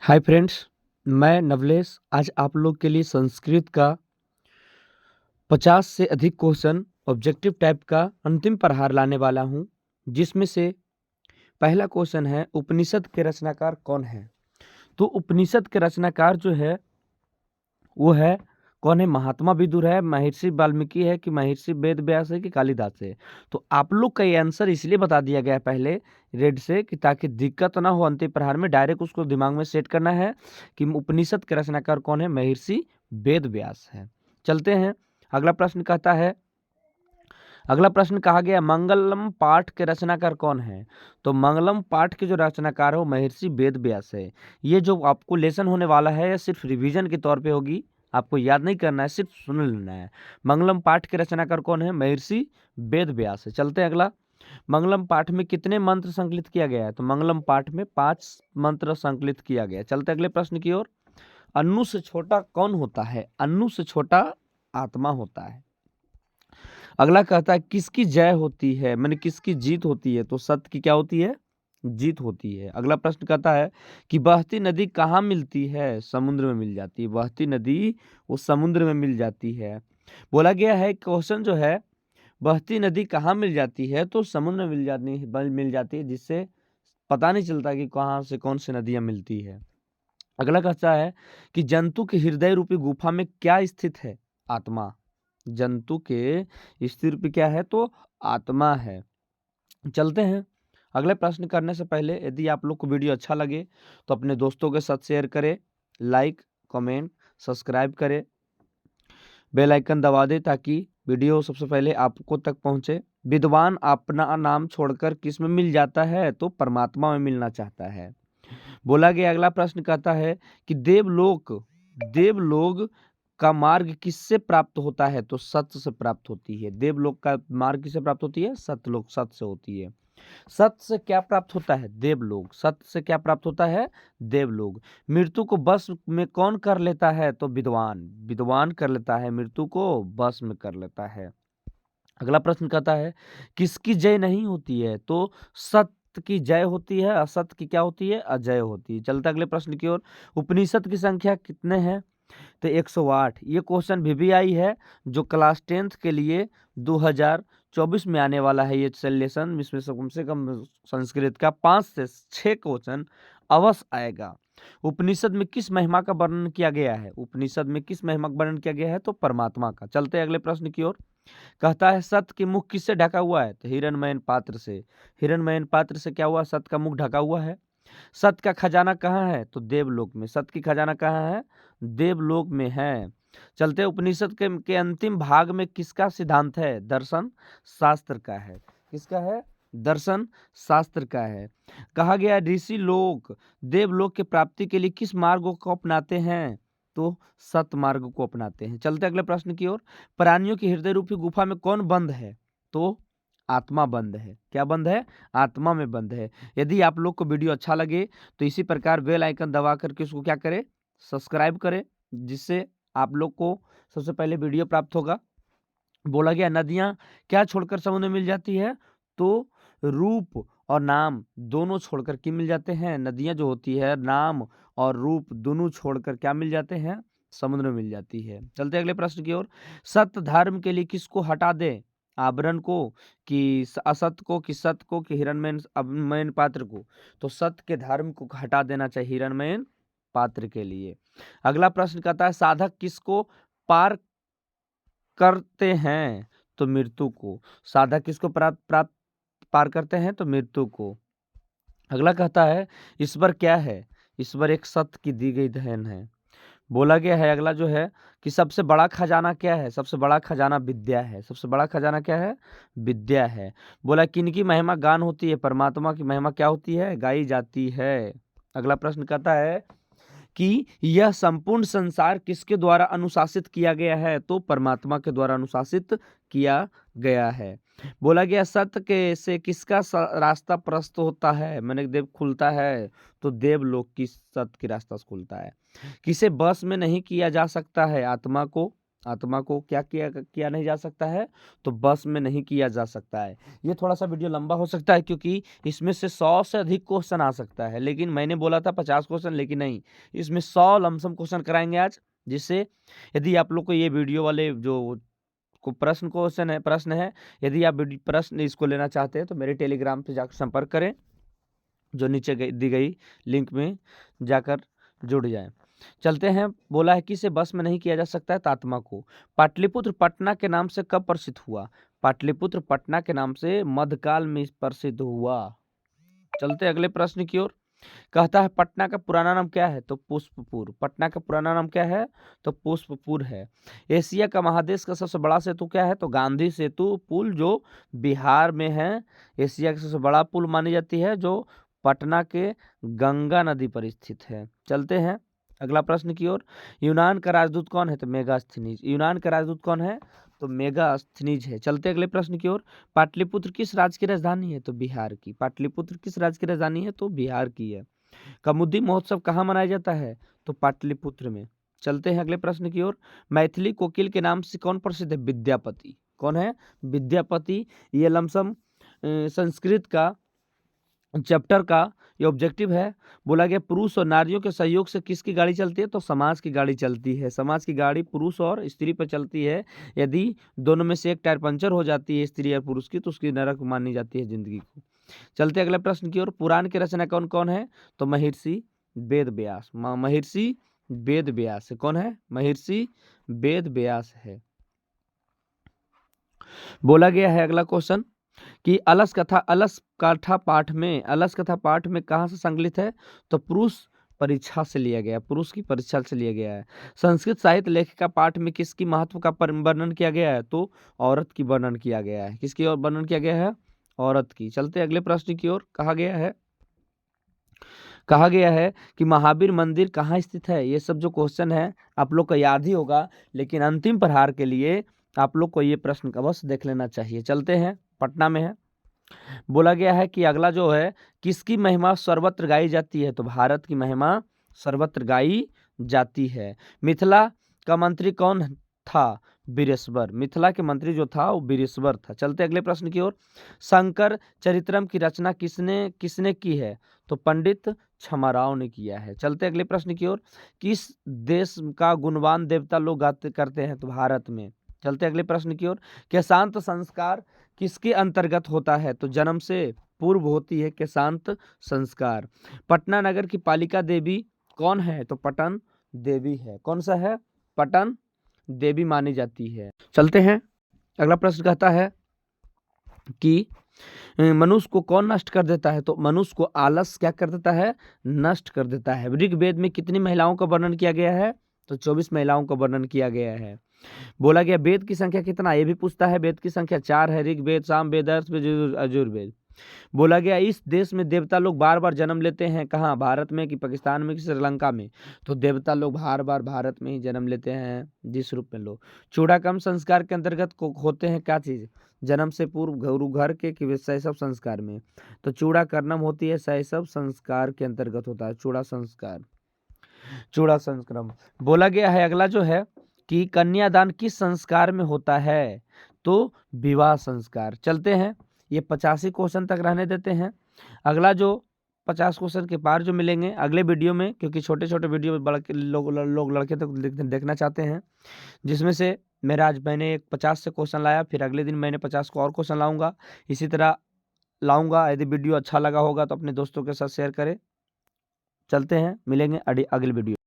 Hi friends, मैं नवलेश आज आप लोग के लिए संस्कृत का 50 से अधिक क्वेश्चन ऑब्जेक्टिव टाइप का अंतिम प्रहार लाने वाला हूं, जिसमें से पहला क्वेश्चन है उपनिषद के रचनाकार कौन है। तो उपनिषद के रचनाकार जो है वो है कौन है, महात्मा विदुर है, महर्षि वाल्मीकि है कि महर्षि वेद व्यास है कि कालिदास है। तो आप लोग का ये आंसर इसलिए बता दिया गया है पहले रेड से कि ताकि दिक्कत ना हो, अंतिम प्रहार में डायरेक्ट उसको दिमाग में सेट करना है कि उपनिषद के रचनाकार कौन है, महर्षि वेद व्यास है। चलते हैं, अगला प्रश्न कहता है, अगला प्रश्न कहा गया मंगलम पाठ के रचनाकार कौन है। तो मंगलम पाठ के जो रचनाकार है वो महर्षि वेद व्यास है। ये जो आपको लेसन होने वाला है यह सिर्फ रिवीजन के तौर पे होगी, आपको याद नहीं करना है, सिर्फ सुन लेना है। मंगलम पाठ के रचनाकार कौन है, महर्षि वेद व्यास है। चलते हैं अगला, मंगलम पाठ में कितने मंत्र संकलित किया गया है। तो मंगलम पाठ में 5 मंत्र संकलित किया गया है। चलते अगले प्रश्न की ओर, अनु से छोटा कौन होता है। अनु से छोटा आत्मा होता है। अगला कहता है किसकी जय होती है, मैंने किसकी जीत होती है। तो सत्य की क्या होती है, जीत होती है। अगला प्रश्न कहता है कि बहती नदी कहाँ मिलती है, समुद्र में मिल जाती है। बहती नदी वो समुद्र में मिल जाती है। बोला गया है क्वेश्चन जो है बहती नदी कहाँ मिल जाती है, तो समुद्र में मिल जाती है, जिससे पता नहीं चलता कि कहाँ से कौन सी नदियां मिलती है। अगला कहता है कि जंतु के हृदय रूपी गुफा में क्या स्थित है, आत्मा। जंतु के स्थिर पे क्या है, तो आत्मा है। चलते हैं, अगले प्रश्न करने से पहले यदि आप लोग को वीडियो अच्छा लगे तो अपने दोस्तों के साथ शेयर करें, लाइक कमेंट सब्सक्राइब करें, बेल आइकन दबा दें ताकि वीडियो सबसे पहले आपको तक पहुंचे। विद्वान अपना नाम छोड़कर किस में मिल जाता है, तो परमात्मा में मिलना चाहता है। बोला गया अगला प्रश्न कहता है कि देवलोक का मार्ग किससे प्राप्त होता है, तो सत्य से प्राप्त होती है। देवलोक का मार्ग किससे प्राप्त होती है, सत्यलोक, सत्य से होती है। सत्य से क्या प्राप्त होता है, देवलोक। सत्य से क्या प्राप्त होता है, देवलोक। मृत्यु को बस में कौन कर लेता है, तो विद्वान। विद्वान कर लेता है, मृत्यु को बस में कर लेता है। अगला प्रश्न कहता है किसकी जय नहीं होती है, तो सत्य की जय होती है, असत्य की क्या होती है, अजय होती है। चलता अगले प्रश्न की ओर, उपनिषद की संख्या कितने हैं, तो 108। ये क्वेश्चन भी आई है जो क्लास 10th के लिए 2024 में आने वाला है। ये सेलेक्शन इसमें से कम संस्कृत का 5 से 6 क्वेश्चन अवश्य आएगा। उपनिषद में किस महिमा का वर्णन किया गया है, उपनिषद में किस महिमा का वर्णन किया गया है, तो परमात्मा का। चलते हैं अगले प्रश्न की ओर, कहता है सत्य की मुख किससे ढका हुआ है, तो हिरण्मयन पात्र से। हिरण्मयन पात्र से क्या हुआ, सत्य का मुख ढका हुआ है। सत्य का खजाना कहाँ है, तो देवलोक में। सत्य की खजाना कहाँ है, देवलोक में है। चलते उपनिषद के अंतिम भाग में किसका सिद्धांत है, दर्शन शास्त्र का है। किसका है, दर्शन शास्त्र का है। कहा गया ऋषि लोग देवलोक के प्राप्ति के लिए किस मार्ग को अपनाते हैं, तो सत्य मार्ग को अपनाते हैं। चलते अगले प्रश्न की ओर, प्राणियों की हृदय रूपी गुफा में कौन बंद है, तो आत्मा बंद है। क्या बंद है, आत्मा में बंद है। यदि आप लोग को वीडियो अच्छा लगे तो इसी प्रकार बेल आइकन दबा करके उसको क्या करें, सब्सक्राइब करें, जिससे आप लोग को सबसे पहले वीडियो प्राप्त होगा। बोला गया नदियां क्या छोड़कर समुद्र में मिल जाती है, तो रूप और नाम दोनों छोड़कर क्या मिल जाते हैं। नदियां जो होती है नाम और रूप दोनों छोड़कर क्या मिल जाते हैं, समुद्र में मिल जाती है। चलते अगले प्रश्न की ओर, सत्य धर्म के लिए किसको हटा दे, आवरण को कि असत्य को, कि सत्य को, कि हिरण्मयन पात्र को। तो सत्य के धर्म को हटा देना चाहिए हिरण्मयन पात्र के लिए। अगला प्रश्न कहता है साधक किसको पार करते हैं, तो मृत्यु को। साधक किसको प्राप्त पार करते हैं, तो मृत्यु को। अगला कहता है ईश्वर क्या है, ईश्वर एक सत्य की दी गई देन है। बोला गया है अगला जो है कि सबसे बड़ा खजाना क्या है, सबसे बड़ा खजाना विद्या है। सबसे बड़ा खजाना क्या है, विद्या है। बोला किनकी महिमा गान होती है, परमात्मा की महिमा क्या होती है, गाई जाती है। अगला प्रश्न कहता है कि यह संपूर्ण संसार किसके द्वारा अनुशासित किया गया है, तो परमात्मा के द्वारा अनुशासित किया गया है। बोला गया सत्य के से किसका रास्ता प्रस्त होता है, मैंने देव खुलता है, तो देवलोक की सत्य की रास्ता खुलता है। किसे बस में नहीं किया जा सकता है, आत्मा को। आत्मा को क्या किया नहीं जा सकता है, तो बस में नहीं किया जा सकता है। ये थोड़ा सा वीडियो लंबा हो सकता है क्योंकि इसमें से 100 से अधिक क्वेश्चन आ सकता है, लेकिन मैंने बोला था 50 क्वेश्चन, लेकिन नहीं, इसमें 100 लमसम क्वेश्चन कराएंगे आज। जिससे यदि आप लोग को ये वीडियो वाले जो को प्रश्न है, यदि आप प्रश्न इसको लेना चाहते हैं तो मेरे टेलीग्राम पे जाकर संपर्क करें, जो नीचे दी गई लिंक में जाकर जुड़ जाएं। चलते हैं। बोला है कि इसे बस में नहीं किया जा सकता है, तो आत्मा को। पाटलिपुत्र पटना के नाम से कब प्रसिद्ध हुआ? पाटलिपुत्र पटना के नाम से मध्यकाल में प्रसिद्ध हुआ। चलते अगले प्रश्न की ओर। कहता है पटना का पुराना नाम क्या है? तो पुष्पपुर। पटना का पुराना नाम क्या है? तो पुष्पपुर है। एशिया का महादेश का सबसे बड़ा सेतु क्या है? तो गांधी सेतु पुल, जो बिहार में है। एशिया का सबसे बड़ा पुल मानी जाती है, जो पटना के गंगा नदी पर स्थित है। चलते हैं अगला प्रश्न की ओर। यूनान का राजदूत कौन है? तो मेगास्थनीज। यूनान का राजदूत कौन है? तो मेगास्थनीज है। चलते अगले प्रश्न की ओर। पाटलिपुत्र किस राज्य की राजधानी है? तो बिहार की। पाटलिपुत्र किस राज्य की राजधानी है? तो बिहार की है। कमुदी महोत्सव कहाँ मनाया जाता है? तो पाटलिपुत्र में। चलते हैं अगले प्रश्न की ओर। मैथिली कोकिल के नाम से कौन प्रसिद्ध है? विद्यापति। कौन है? विद्यापति। ये लमसम संस्कृत का चैप्टर का ये ऑब्जेक्टिव है। बोला गया पुरुष और नारियों के सहयोग से किसकी गाड़ी चलती है? तो समाज की गाड़ी चलती है। समाज की गाड़ी पुरुष और स्त्री पर चलती है। यदि दोनों में से एक टायर पंचर हो जाती है, स्त्री और पुरुष की, तो उसकी नरक मानी जाती है जिंदगी को। चलते अगले प्रश्न की ओर। पुराण के रचना कौन कौन है? तो महर्षि वेद व्यास। महर्षि वेद व्यास है। कौन है? महर्षि वेद व्यास है। बोला गया है अगला क्वेश्चन कि अलस कथा पाठ में कहाँ से संकलित है? तो पुरुष परीक्षा से लिया गया, पुरुष की परीक्षा से लिया गया है। संस्कृत साहित्य लेखिका पाठ में किसकी महत्व का वर्णन किया गया है? तो औरत की वर्णन किया गया है। किसकी और वर्णन किया गया है? औरत की। चलते अगले प्रश्न की ओर। कहा गया है कि महावीर मंदिर कहाँ स्थित है? ये सब जो क्वेश्चन है आप लोग को याद ही होगा, लेकिन अंतिम प्रहार के लिए आप लोग को ये प्रश्न अवश्य देख लेना चाहिए। चलते हैं। पटना में है। बोला गया है कि अगला जो है, किसकी महिमा सर्वत्र गाई जाती है? तो भारत की महिमा सर्वत्र गाई जाती है। मिथिला का मंत्री कौन था? बीरेश्वर। मिथिला के मंत्री जो था वो बीरेश्वर था। चलते अगले प्रश्न की ओर। शंकर चरित्रम की रचना किसने की है? तो पंडित छमाराव ने किया है। चलते अगले प्रश्न की ओर। किस देश का गुणवान देवता लोग गाते करते हैं? तो भारत में। चलते अगले प्रश्न की ओर। केशांत संस्कार किसके अंतर्गत होता है? तो जन्म से पूर्व होती है केशांत संस्कार। पटना नगर की पालिका देवी कौन है? तो पटन देवी है। कौन सा है? पटन देवी मानी जाती है। चलते हैं अगला प्रश्न कहता है कि मनुष्य को कौन नष्ट कर देता है? तो मनुष्य को आलस क्या कर देता है? नष्ट कर देता है। ऋग्वेद में कितनी महिलाओं का वर्णन किया गया है? तो 24 महिलाओं का वर्णन किया गया है। बोला गया वेद की संख्या कितना? ये भी पूछता है। वेद की संख्या 4 है। ऋग्वेद, सामवेद, अथर्ववेद, यजुर्वेद। बोला गया इस देश में देवता लोग बार बार जन्म लेते हैं। कहाँ? भारत में कि पाकिस्तान में कि श्रीलंका में? तो देवता लोग बार बार भारत में ही जन्म लेते हैं। जिस रूप में लोग चूड़ाकर्म संस्कार के अंतर्गत होते हैं क्या चीज? जन्म से पूर्व गुरु घर के कि शैशव संस्कार में? तो चूड़ाकर्म होती है शैशव संस्कार के अंतर्गत होता है चूड़ा संस्क्रम। बोला गया है अगला जो है कि कन्यादान किस संस्कार में होता है? तो विवाह संस्कार। चलते हैं। ये 85 क्वेश्चन तक रहने देते हैं। अगला जो 50 क्वेश्चन के पार जो मिलेंगे अगले वीडियो में, क्योंकि छोटे छोटे वीडियो लोग लड़के तक देखना चाहते हैं, जिसमें से मैंने 50 से क्वेश्चन लाया, फिर अगले दिन मैंने 50 को और क्वेश्चन लाऊंगा। इसी तरह लाऊंगा। यदि वीडियो अच्छा लगा होगा तो अपने दोस्तों के साथ शेयर करें। चलते हैं, मिलेंगे अगली वीडियो।